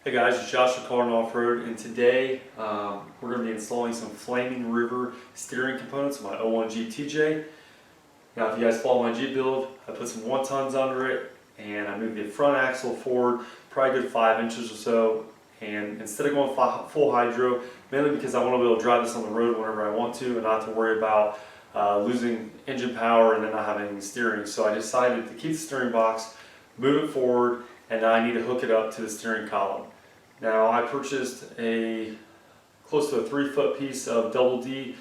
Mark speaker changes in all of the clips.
Speaker 1: Hey guys, it's Josh with Cardinal Offroad, and today we're going to be installing some Flaming River steering components on my 01 Jeep TJ. Now if you guys follow my Jeep build, I put some 1-tons under it and I moved the front axle forward probably a good 5 inches or so, and instead of going full hydro, mainly because I want to be able to drive this on the road whenever I want to and not to worry about losing engine power and then not having any steering, so I decided to keep the steering box, move it forward, and now I need to hook it up to the steering column. Now I purchased close to a 3-foot piece of double D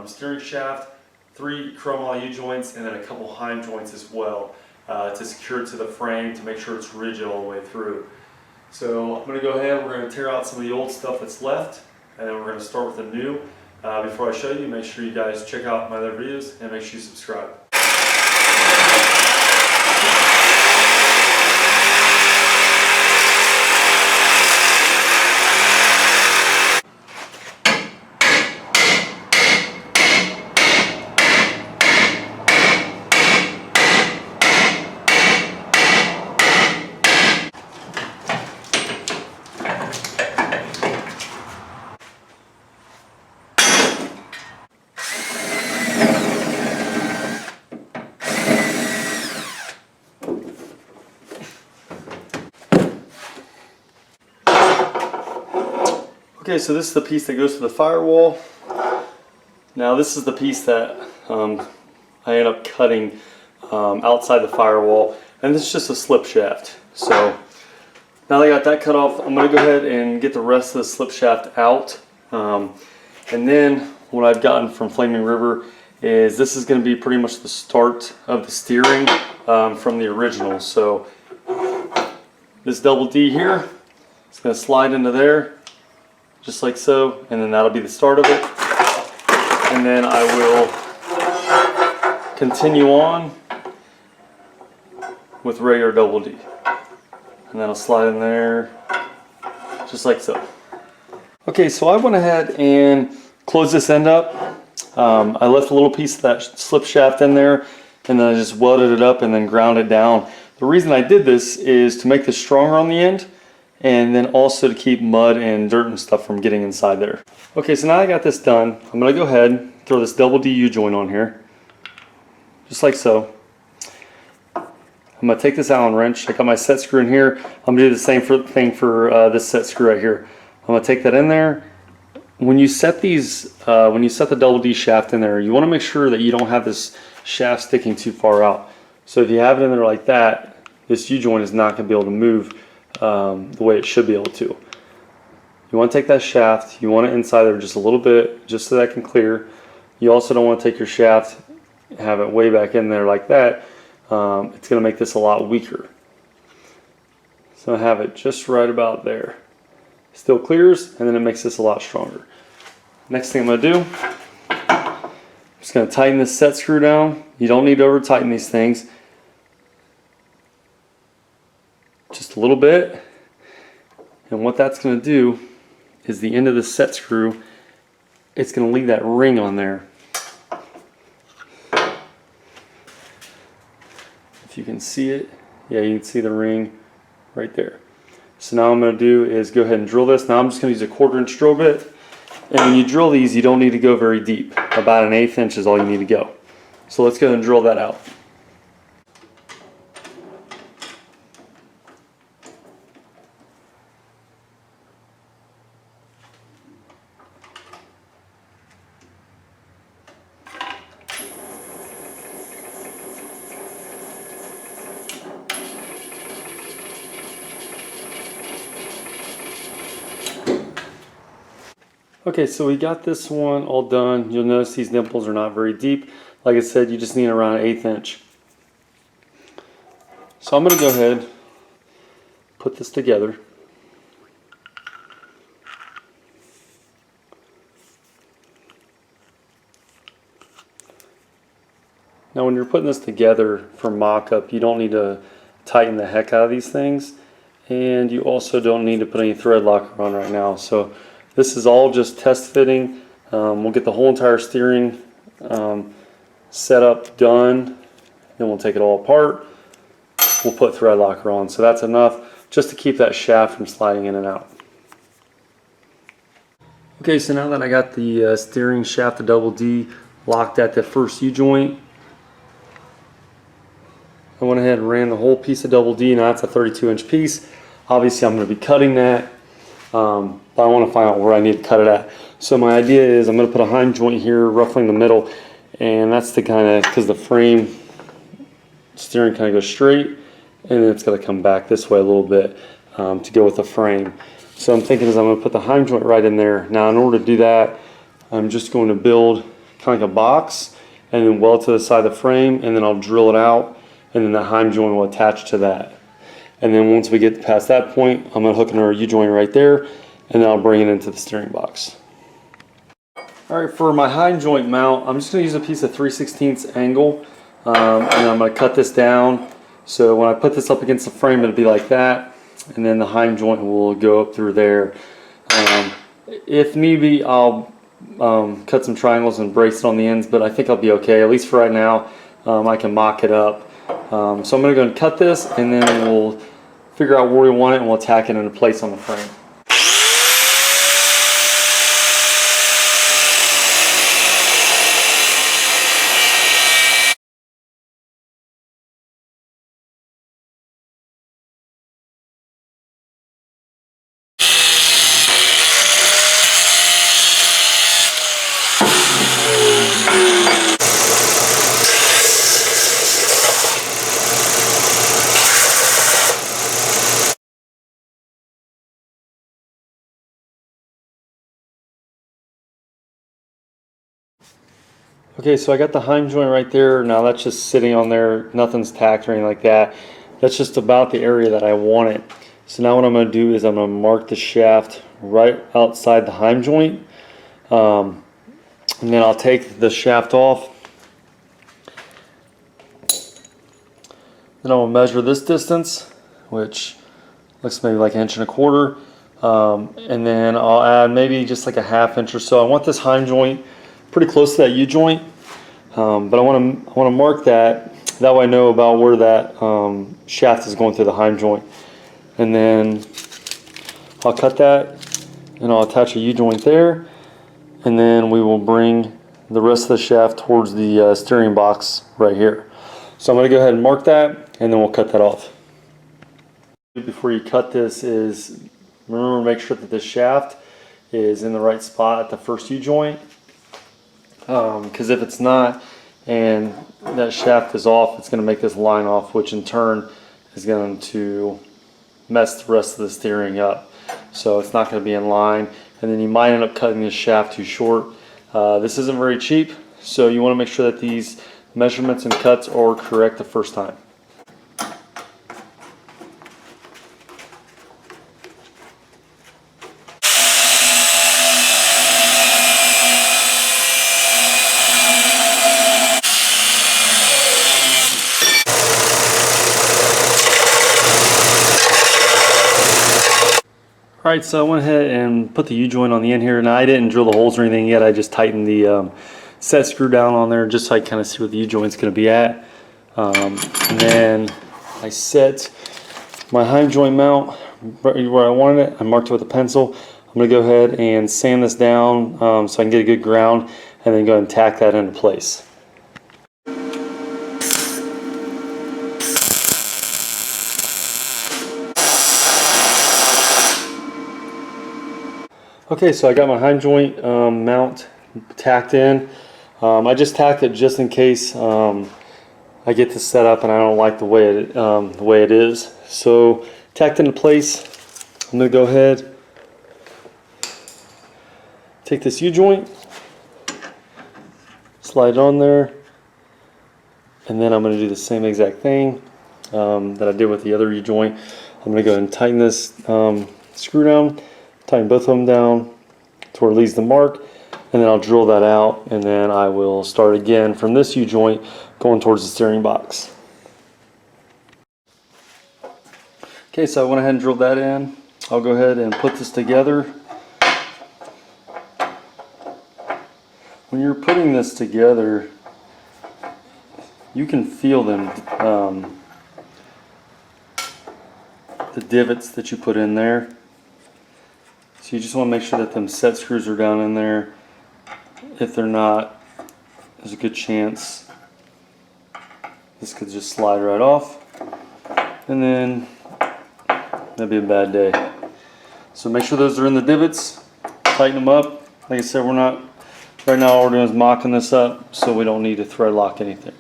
Speaker 1: steering shaft, 3 chromoly U-joints, and then a couple Hind joints as well to secure it to the frame to make sure it's rigid all the way through. So I'm going to go ahead, we're going to tear out some of the old stuff that's left, and then we're going to start with the new. Before I show you, make sure you guys check out my other videos and make sure you subscribe. Okay, so this is the piece that goes to the firewall. Now this is the piece that I end up cutting outside the firewall, and this is just a slip shaft. So now that I got that cut off, I'm going to go ahead and get the rest of the slip shaft out. And then what I've gotten from Flaming River is this is going to be pretty much the start of the steering from the original. So this double D here, it's going to slide into there, just like so, and then that'll be the start of it. And then I will continue on with regular double D. And that'll slide in there, just like so. Okay, so I went ahead and closed this end up. I left a little piece of that slip shaft in there, and then I just welded it up and then ground it down. The reason I did this is to make this stronger on the end, and then also to keep mud and dirt and stuff from getting inside there. Okay, so now I got this done, I'm going to go ahead and throw this double D U-joint on here, just like so. I'm going to take this Allen wrench, I got my set screw in here, I'm going to do the same thing for this set screw right here. I'm going to take that in there. When you set these, when you set the double D shaft in there, you want to make sure that you don't have this shaft sticking too far out. So if you have it in there like that, this U-joint is not going to be able to move the way it should be able to. You want to take that shaft, you want it inside there just a little bit, just so that can clear. You also don't want to take your shaft and have it way back in there like that. It's going to make this a lot weaker. So I have it just right about there. Still clears, and then it makes this a lot stronger. Next thing I'm going to do, I'm just going to tighten this set screw down. You don't need to over tighten these things. Just a little bit, and what that's going to do is the end of the set screw, it's going to leave that ring on there. If you can see it, yeah, you can see the ring right there. So now what I'm going to do is go ahead and drill this. Now I'm just going to use a 1/4 inch drill bit, and when you drill these, you don't need to go very deep. About 1/8 inch is all you need to go. So let's go ahead and drill that out. Okay, so we got this one all done. You'll notice these nipples are not very deep. Like I said, you just need around 1/8 inch. So I'm going to go ahead, put this together. Now when you're putting this together for mock-up, you don't need to tighten the heck out of these things. And you also don't need to put any thread locker on right now. So this is all just test fitting. We'll get the whole entire steering setup done, then we'll take it all apart. We'll put thread locker on. So that's enough. just to keep that shaft from sliding in and out. Okay, so now that I got the steering shaft, the double D, locked at the first U-joint, I went ahead and ran the whole piece of double D. Now it's a 32-inch piece. Obviously I'm going to be cutting that, but I want to find out where I need to cut it at. So my idea is I'm going to put a Hind joint here roughly in the middle, and that's the kind of, because the frame steering kind of goes straight, and then it's going to come back this way a little bit to go with the frame. So I'm thinking is I'm going to put the Hind joint right in there. Now in order to do that, I'm just going to build kind of like a box and then weld to the side of the frame, and then I'll drill it out, and then the Hind joint will attach to that. And then once we get past that point, I'm going to hook another U-joint right there, and then I'll bring it into the steering box. Alright, for my Hind joint mount, I'm just going to use a piece of 3/16 angle, and I'm going to cut this down. So when I put this up against the frame, it'll be like that, and then the Hind joint will go up through there. If need be, I'll cut some triangles and brace it on the ends, but I think I'll be okay, at least for right now. I can mock it up. So I'm going to go and cut this, and then we'll figure out where we want it, and we'll tack it into place on the frame. Okay, so I got the Hind joint right there. Now that's just sitting on there, nothing's tacked or anything like that. That's just about the area that I want it. So now what I'm going to do is I'm going to mark the shaft right outside the Hind joint. And then I'll take the shaft off. Then I'll measure this distance, which looks maybe like 1.25 inches. And then I'll add maybe just like a 1/2 inch or so. I want this Hind joint pretty close to that U-joint, but I want to mark that. That way I know about where that shaft is going through the Hind joint. And then I'll cut that, and I'll attach a U-joint there, and then we will bring the rest of the shaft towards the steering box right here. So I'm going to go ahead and mark that, and then we'll cut that off. Before you cut this is remember to make sure that the shaft is in the right spot at the first U-joint. Because if it's not and that shaft is off, it's going to make this line off, which in turn is going to mess the rest of the steering up. So it's not going to be in line, and then you might end up cutting this shaft too short. This isn't very cheap, so you want to make sure that these measurements and cuts are correct the first time. Alright, so I went ahead and put the U-joint on the end here. Now I didn't drill the holes or anything yet, I just tightened the set screw down on there just so I kind of see where the U-joint's going to be at. And then I set my Hind joint mount right where I wanted it. I marked it with a pencil. I'm going to go ahead and sand this down so I can get a good ground, and then go ahead and tack that into place. Okay, so I got my Hind joint mount tacked in. I just tacked it just in case I get this set up and I don't like the way it is. So tacked into place. I'm going to go ahead, take this U-joint, slide it on there, and then I'm going to do the same exact thing that I did with the other U-joint. I'm going to go ahead and tighten this screw down. Tighten both of them down to where it leaves the mark, and then I'll drill that out, and then I will start again from this U-joint going towards the steering box. Okay, so I went ahead and drilled that in. I'll go ahead and put this together. When you're putting this together, you can feel them the divots that you put in there. So you just want to make sure that them set screws are down in there. If they're not, there's a good chance this could just slide right off, and then that'd be a bad day. So make sure those are in the divots, tighten them up. Like I said, we're not, right now all we're doing is mocking this up, so we don't need to thread lock anything.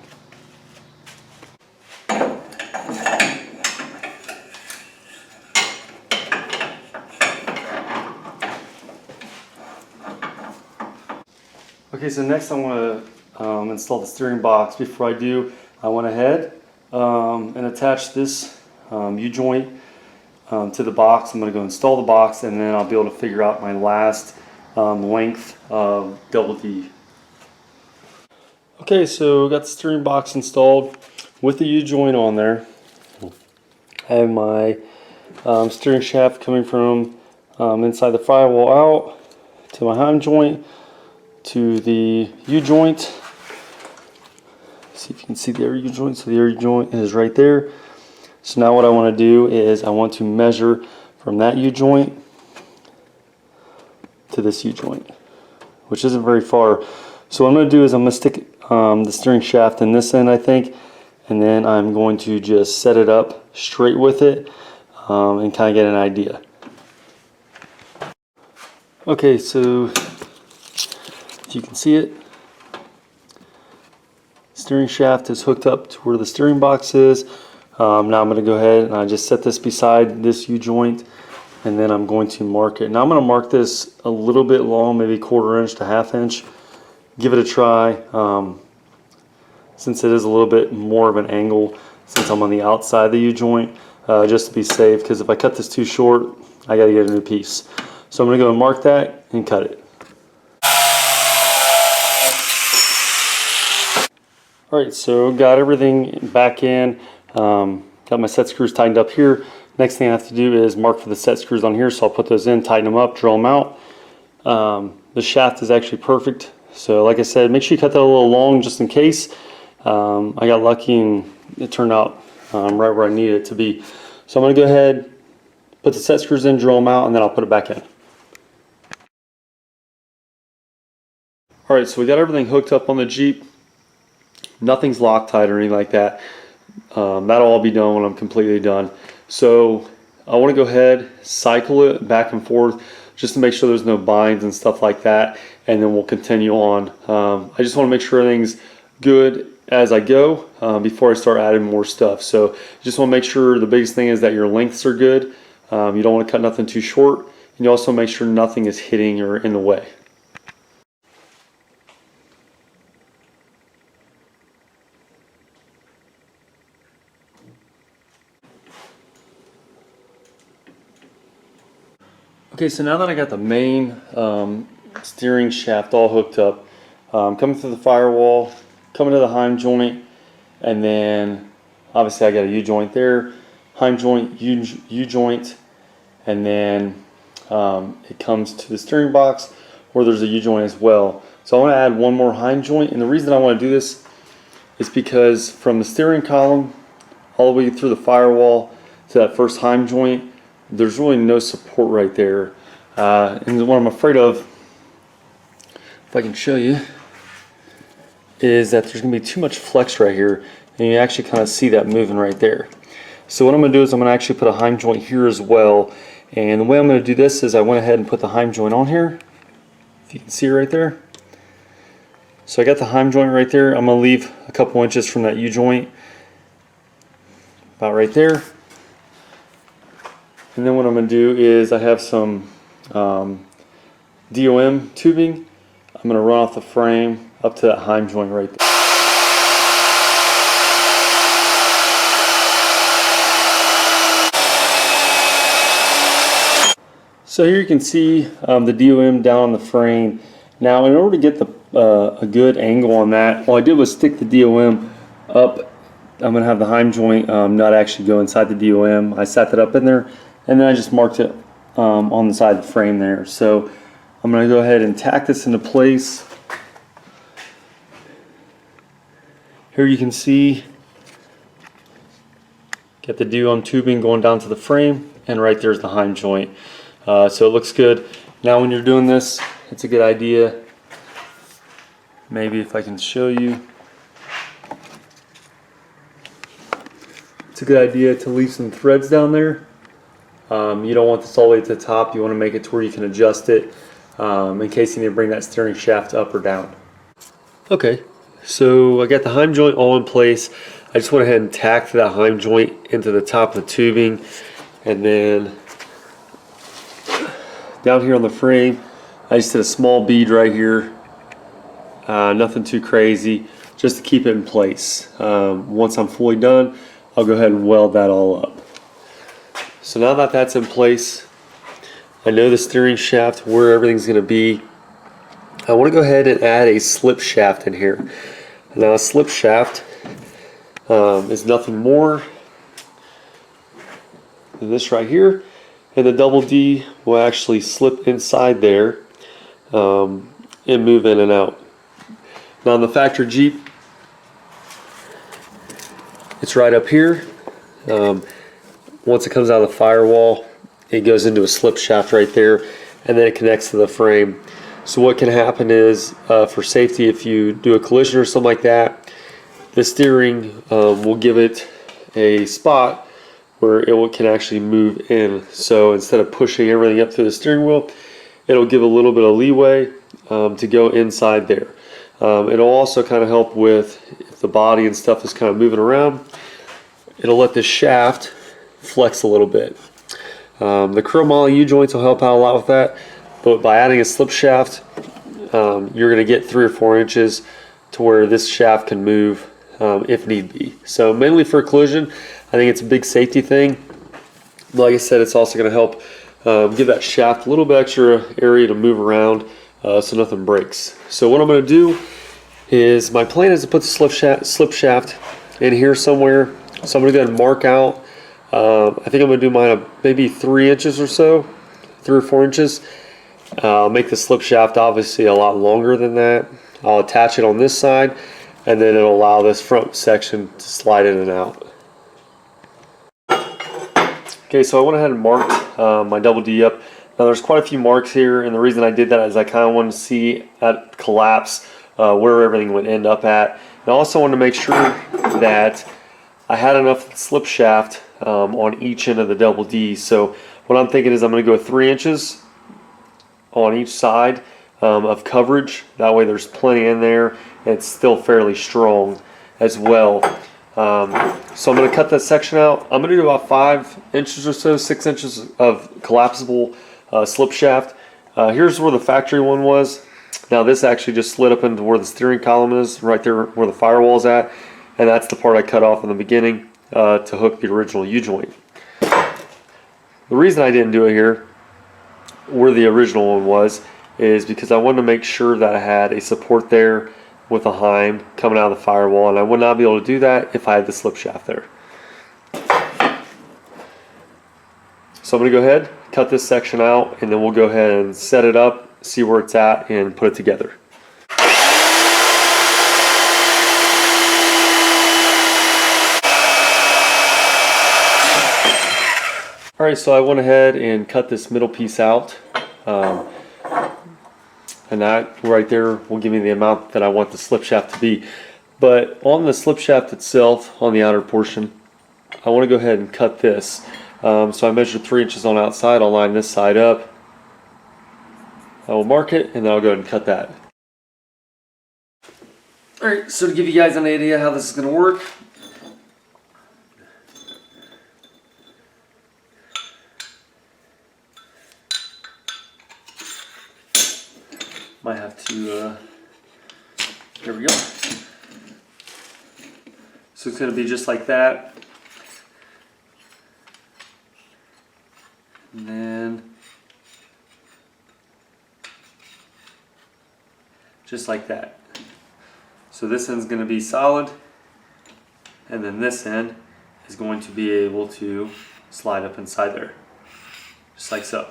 Speaker 1: Okay, so next I want to install the steering box. Before I do, I went ahead and attached this U-joint to the box. I'm going to go install the box, and then I'll be able to figure out my last length of double D. Okay, so got the steering box installed with the U-joint on there. I have my steering shaft coming from inside the firewall out to my Hind joint to the U-joint. See if you can see the air U-joint. So the air U-joint is right there. So now what I want to do is I want to measure from that U-joint to this U-joint, which isn't very far. So what I'm going to do is I'm going to stick the steering shaft in this end, I think, and then I'm going to just set it up straight with it and kind of get an idea. Okay, so if you can see it, steering shaft is hooked up to where the steering box is. Now I'm going to go ahead and I just set this beside this U-joint, and then I'm going to mark it. Now I'm going to mark this a little bit long, maybe 1/4 inch to 1/2 inch. Give it a try, since it is a little bit more of an angle since I'm on the outside of the U-joint, just to be safe, because if I cut this too short, I got to get a new piece. So I'm going to go and mark that and cut it. Alright, so got everything back in, got my set screws tightened up here. Next thing I have to do is mark for the set screws on here, so I'll put those in, tighten them up, drill them out. The shaft is actually perfect, so like I said, make sure you cut that a little long just in case. I got lucky and it turned out right where I needed it to be. So I'm going to go ahead, put the set screws in, drill them out, and then I'll put it back in. Alright, so we got everything hooked up on the Jeep. Nothing's Loctite or anything like that. That'll all be done when I'm completely done. So I want to go ahead, cycle it back and forth just to make sure there's no binds and stuff like that, and then we'll continue on. I just want to make sure everything's good as I go before I start adding more stuff. So just want to make sure the biggest thing is that your lengths are good. You don't want to cut nothing too short, and you also make sure nothing is hitting or in the way. Okay, so now that I got the main steering shaft all hooked up, coming through the firewall, coming to the Hind joint, and then obviously I got a U-joint there, Hind joint, U-joint, and then it comes to the steering box where there's a U-joint as well. So I want to add one more Hind joint, and the reason I want to do this is because from the steering column all the way through the firewall to that first Hind joint, there's really no support right there, and what I'm afraid of, if I can show you, is that there's going to be too much flex right here, and you actually kind of see that moving right there. So what I'm going to do is I'm going to actually put a Hind joint here as well, and the way I'm going to do this is I went ahead and put the Hind joint on here, if you can see right there. So I got the Hind joint right there. I'm going to leave a couple inches from that U-joint, about right there. And then what I'm going to do is I have some DOM tubing. I'm going to run off the frame up to that Hind joint right there. So here you can see the DOM down on the frame. Now in order to get a good angle on that, all I did was stick the DOM up. I'm going to have the Hind joint nut actually go inside the DOM. I sat that up in there, and then I just marked it on the side of the frame there. So I'm going to go ahead and tack this into place. Here you can see, Get the Duum tubing going down to the frame, and right there's the Hind joint. So it looks good. Now when you're doing this, it's a good idea, maybe if I can show you, it's a good idea to leave some threads down there. You don't want this all the way to the top. You want to make it to where you can adjust it in case you need to bring that steering shaft up or down. Okay, so I got the Hind joint all in place. I just went ahead and tacked that Hind joint into the top of the tubing, and then down here on the frame, I just did a small bead right here. Nothing too crazy, just to keep it in place. Once I'm fully done, I'll go ahead and weld that all up. So now that that's in place, I know the steering shaft, where everything's going to be. I want to go ahead and add a slip shaft in here. Now a slip shaft is nothing more than this right here, and the double D will actually slip inside there and move in and out. Now on the factory Jeep, it's right up here. Once it comes out of the firewall, it goes into a slip shaft right there, and then it connects to the frame. So what can happen is, for safety, if you do a collision or something like that, the steering will give it a spot where it can actually move in. So instead of pushing everything up through the steering wheel, it'll give a little bit of leeway to go inside there. It'll also kind of help with, if the body and stuff is kind of moving around, it'll let the shaft flex a little bit. The chromoly U-joints will help out a lot with that, but by adding a slip shaft, you're going to get 3 or 4 inches to where this shaft can move if need be. So mainly for collision, I think it's a big safety thing. Like I said, it's also going to help give that shaft a little bit extra area to move around so nothing breaks. So what I'm going to do is, my plan is to put the slip shaft in here somewhere. So I'm going to go ahead and mark out, I think I'm going to do mine maybe 3 inches or so, 3 or 4 inches. I'll make the slip shaft obviously a lot longer than that. I'll attach it on this side, and then it'll allow this front section to slide in and out. Okay, so I went ahead and marked my double D up. Now there's quite a few marks here, and the reason I did that is I kind of wanted to see at collapse where everything would end up at. And I also wanted to make sure that I had enough slip shaft on each end of the double D. So what I'm thinking is I'm going to go 3 inches on each side of coverage. That way there's plenty in there, and it's still fairly strong as well. So I'm going to cut that section out. I'm going to do about 5 inches or so, 6 inches of collapsible slip shaft. Here's where the factory one was. Now this actually just slid up into where the steering column is, right there where the firewall's at, and that's the part I cut off in the beginning to hook the original U-joint. The reason I didn't do it here, where the original one was, is because I wanted to make sure that I had a support there with a Hind coming out of the firewall, and I would not be able to do that if I had the slip shaft there. So I'm going to go ahead, cut this section out, and then we'll go ahead and set it up, see where it's at, and put it together. Alright, so I went ahead and cut this middle piece out, and that right there will give me the amount that I want the slip shaft to be. But on the slip shaft itself, on the outer portion, I want to go ahead and cut this. So I measured 3 inches on outside. I'll line this side up. I will mark it, and then I'll go ahead and cut that. Alright, so to give you guys an idea how this is going to work, might have to, there we go. So it's going to be just like that. And then just like that. So this end's going to be solid, and then this end is going to be able to slide up inside there, just like so.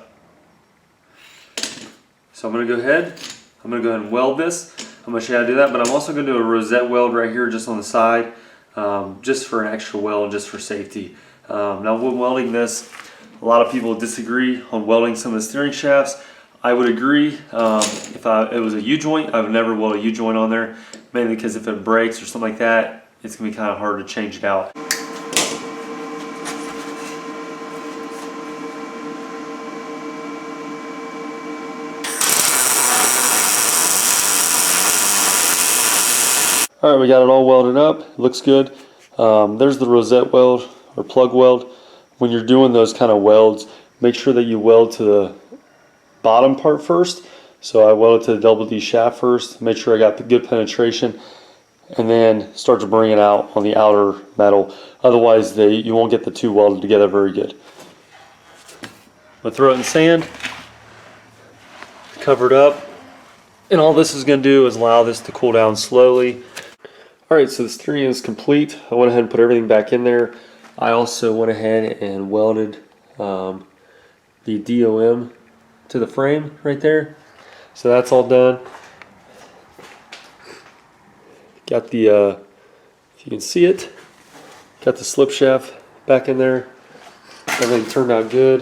Speaker 1: So I'm going to go ahead and weld this. I'm going to show you how to do that, but I'm also going to do a rosette weld right here just on the side, just for an extra weld, just for safety. Now when welding this, a lot of people disagree on welding some of the steering shafts. I would agree. If it was a U-joint, I would never weld a U-joint on there, mainly because if it breaks or something like that, it's going to be kind of hard to change it out. Alright, we got it all welded up. It looks good. There's the rosette weld or plug weld. When you're doing those kind of welds, make sure that you weld to the bottom part first. So I welded to the double D shaft first, make sure I got the good penetration, and then start to bring it out on the outer metal. Otherwise you won't get the two welded together very good. I'll throw it in sand, cover it up, and all this is going to do is allow this to cool down slowly. Alright, so the steering is complete. I went ahead and put everything back in there. I also went ahead and welded the DOM to the frame right there. So that's all done. Got the, if you can see it, got the slip shaft back in there. Everything turned out good.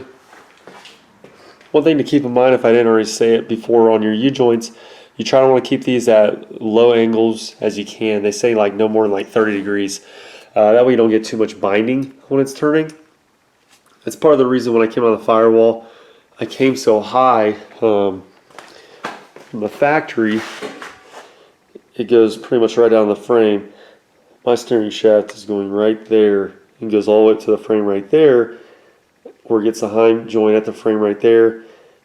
Speaker 1: One thing to keep in mind, if I didn't already say it before, on your U-joints, you try to want to keep these at low angles as you can. They say like no more than like 30 degrees. That way you don't get too much binding when it's turning. That's part of the reason when I came out of the firewall, I came so high from the factory. It goes pretty much right down the frame. My steering shaft is going right there and goes all the way up to the frame right there, where it gets the Hind joint at the frame right there,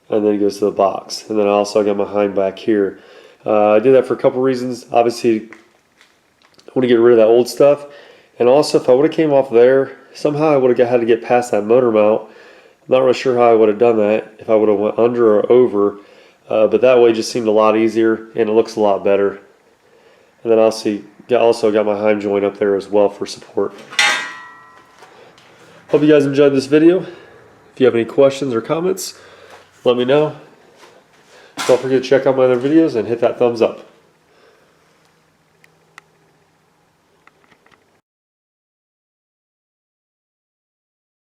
Speaker 1: and then it goes to the box. And then I also got my Hind back here. I did that for a couple reasons. Obviously, I want to get rid of that old stuff, and also if I would have came off there, somehow I would have had to get past that motor mount. I'm not really sure how I would have done that, if I would have went under or over, but that way just seemed a lot easier and it looks a lot better. And then I also got my Hind joint up there as well for support. Hope you guys enjoyed this video. If you have any questions or comments, let me know. Don't forget to check out my other videos and hit that thumbs up.